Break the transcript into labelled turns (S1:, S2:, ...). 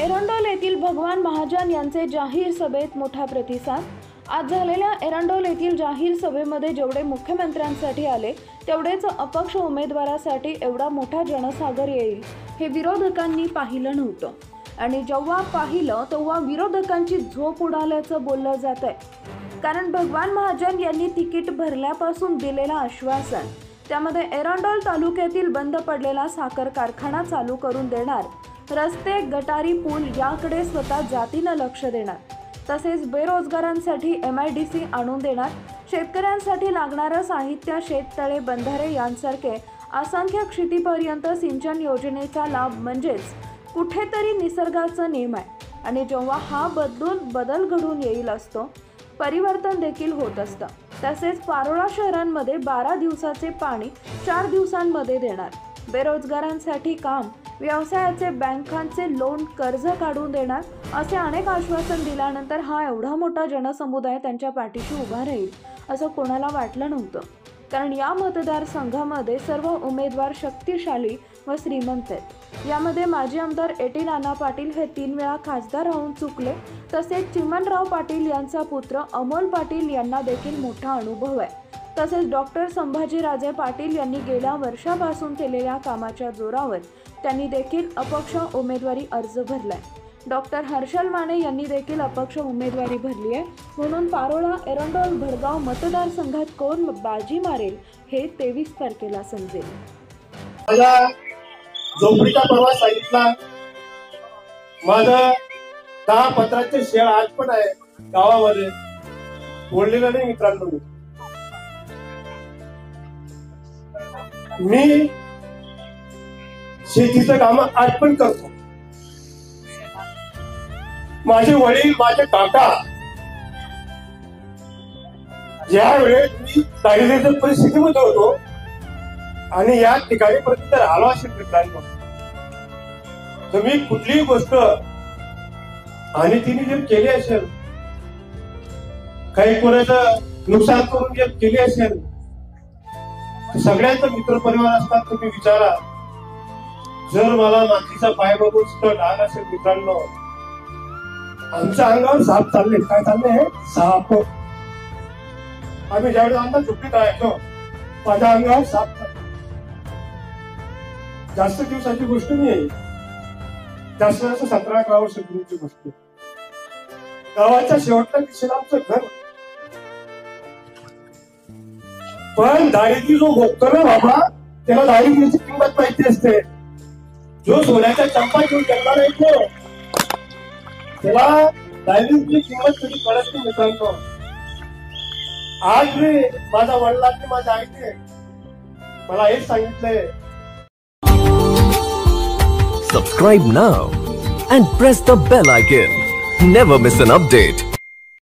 S1: एरंडोल येथील भगवान महाजन यांचे जाहीर सभेत मोठा प्रतिसाद। आज झालेल्या एरंडोल येथील जाहीर सभेमध्ये जेवढे मुख्यमंत्र्यांसाठी आले तेवढेच अपक्ष उमेदवारासाठी एवढा मोठा जनसागर येईल हे विरोधकांनी पाहिलं नव्हतं आणि जेव्हा पाहिलं तेव्हा विरोधकांची झोप उडाल्याचं बोललं जातंय। कारण भगवान महाजन यांनी तिकीट भरल्यापासून दिलेलं आश्वासन, त्यामध्ये एरंडोल तालुक्यातील बंद पडलेला साखर कारखाना चालू करून देणार, रस्ते गटारी पूल याकडे स्वतः जातीनं लक्ष देणार, तसेच बेरोजगारांसाठी MIDC आणून देणार, शेतकऱ्यांसाठी लागणारं साहित्य, शेततळे, बंधारे यांसारखे असंख्य क्षितिपर्यंत सिंचन योजनेचा लाभ म्हणजेच कुठेतरी निसर्गाचा नेम आहे। आणि जेव्हा हा बदल घडून येईल असतो, परिवर्तन देखील होत असतं। तसेच पारोळा शहरांमध्ये 12 दिवसाचे पाणी 4 दिवसांमध्ये देणार, बेरोजगारांसाठी काम, व्यवसायाचे बँकांचे लोन कर्ज काढून देणार, असे अनेक आश्वासन दिल्यानंतर हा एवढा मोठा जनसमुदाय त्यांच्या पाठीशी उभा राहील असं कोणाला वाटलं नव्हतं। कारण या मतदारसंघामध्ये सर्व उमेदवार शक्तिशाली व श्रीमंत आहेत। यामध्ये माजी आमदार एटी नाना पाटील हे 3 वेळा खासदार राहून चुकले, तसेच चिमणराव पाटील यांचा पुत्र अमोल पाटील यांना देखील मोठा अनुभव आहे। तसेच डॉक्टर संभाजीराजे पाटील यांनी गेल्या वर्षापासून केलेल्या कामाच्या जोरावर त्यांनी देखील अपक्ष उमेदवारी अर्ज भरलाय। डॉक्टर हर्षल माने यांनी देखील अपक्ष उमेदवारी भरली आहे। म्हणून पारोळा, एरंडोल, भडगाव मतदारसंघात कोण बाजी मारेल हे 23 तारखेला समजेल।
S2: माझा झोपडीचा प्रवास सांगितला, माझं 10 पत्राचे शेळ आज पण आहे गावामध्ये, बोललेलं नाही मित्रांनो। मी शेतीचं काम आज पण करतो। माझे वडील, माझे काका ज्या वेळेस मी दारिद्र्याच्या परिस्थितीमध्ये होतो आणि या ठिकाणी पर्यंत आलो असेल मित्रांनो, तर मी कुठलीही गोष्ट आणि तिने जर केली असेल, काही कोणाचं नुकसान करून जर केली असेल, सगळ्यांचा मित्रपरिवार असतात। तुम्ही विचारा, जर मला मातीचा पाय बघून सुद्धा डाग असेल मित्रांनो, आमच्या अंगावर साप चालले, काय चालले साप। आम्ही ज्यावेळेस आमचा झोपडीत राहायचो, माझ्या अंगावर साप चालले। जास्त दिवसाची गोष्ट नाही आहे, जास्त 17-18 वर्षापूर्वीची गोष्ट। गावाच्या शेवटच्या दिशेला आमचं घर, पण दारिद्र्य जो भोगतो ना बाबा, त्याला दारिद्र्याची किंमत माहिती असते। जो सोन्याच्या चंपा घेऊन जन्मा नाही तो, त्याला दारिद्र्याची किंमत कधी कळत नाही मित्रांनो। आज मी माझ्या वडिलांनी, माझ्या आईने मला हेच सांगितलंय,
S3: Subscribe now and press the bell icon. Never miss an update.